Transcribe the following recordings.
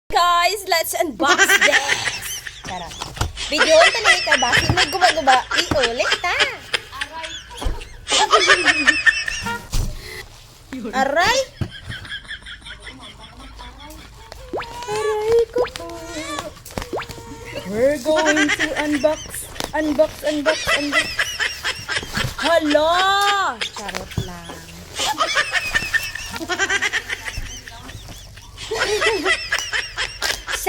Guys, let's unbox this. Tara. Video talaga ka ba? May guba-guba. Iulit ta. Aray. Aray ko po. We're going to unbox. Hala! Charot lang.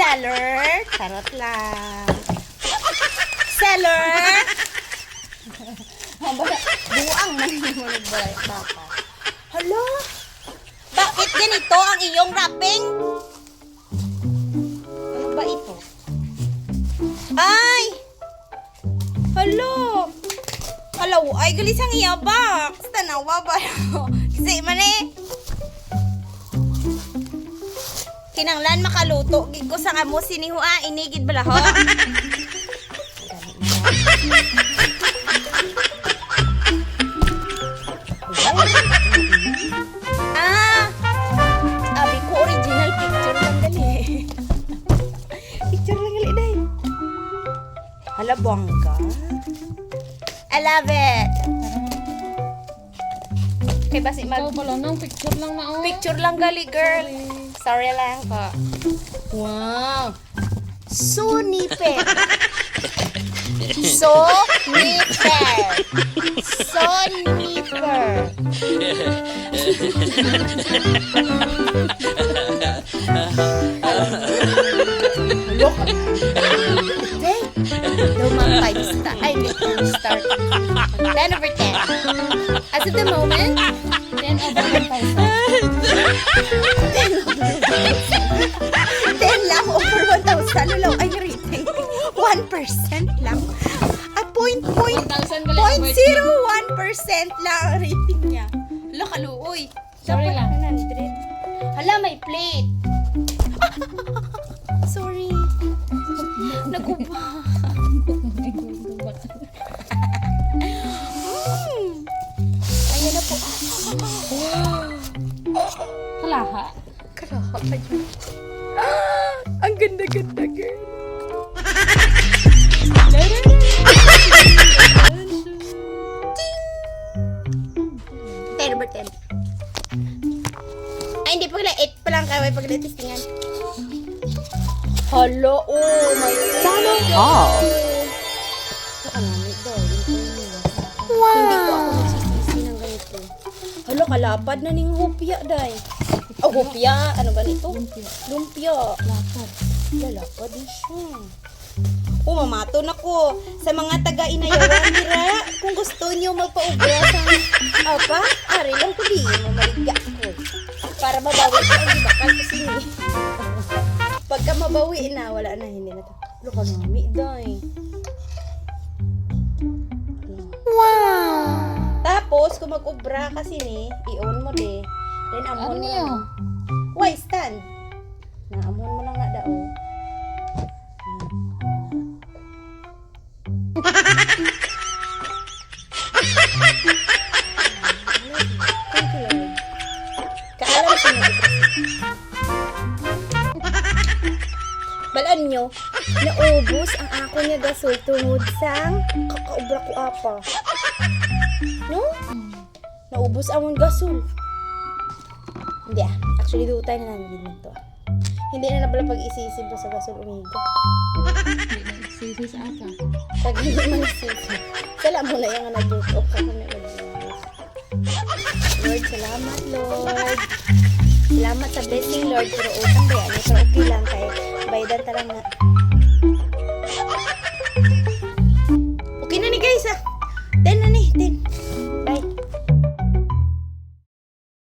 Seller, charot lang. Seller. Buang man yung balay baka. Hala? Bakit ganito ang iyong wrapping? Ano ba ito? Ay! Hala! Hala, ay galis ang iya box. Tanawa ba? Kasi man eh. Kinanglan makaluto gid ko sa amo sinihua inigid bala ho. Abi ko original picture lang dali. Picture lang gali day. Hala bongga. I love it. Kay basi mag pala nang picture lang na oh. Picture lang gali girl. Sorry lang po. Wow. Suniper. Suniper. Suniper. Look. Okay. Lumang 5 star. Ay, 2 star. 10 over 10. As of the moment, 10 over 1,000. 10 lang over 1,000. Lulaw ay rating. 1% lang. At 0.01% lang ang rating niya. Hala, kaluoy. Sorry lang. 100. Hala, may plate. Sorry. Naguba. Ayan na po. Kalaha. Karaha pa yun. Ang ganda-ganda, girl. Ten over 10. Ay, hindi pala 8 pa lang kaya may pagdatistingan. Hello, oh my God. Sana all. Nakanamit daw. Wow. Hindi ko ako nagsisisi ng ganito. Hala, kalapad na ning hopya, day. Oh, hopya. Ano ba nito? Lumpia. Lapad. Lalapad din siya. Oh, mamaton ako. Sa mga taga-inayawan nila, kung gusto niyo magpaubra sa apa, ari lang ko din. Mamaliga ko. Para mabawi ko ang bakal ko sini. Pagka mabawi na, wala na, hindi na to. Luka nami, day. Wow! Tapos, kung mag-ubra kasi ni, i-on mo de. Then, amon mo lang. Why, stand? Na-amon mo lang na dao. Thank you, Lord. Kaalam siya mag-ubra. Balaan nyo, naubos ang ako niya gasol tungod sang kakaubra ko apa. No? Naubos amon gasol. Hindi actually dutay na namin din ito. Hindi na nabala pag-isisip sa gasol umiga. Sisi sa ata. Pag hindi man isisip. Sala mo na yung nag-duto ka kami Lord, salamat Lord. Salamat sa blessing Lord. Pero utang ba yan?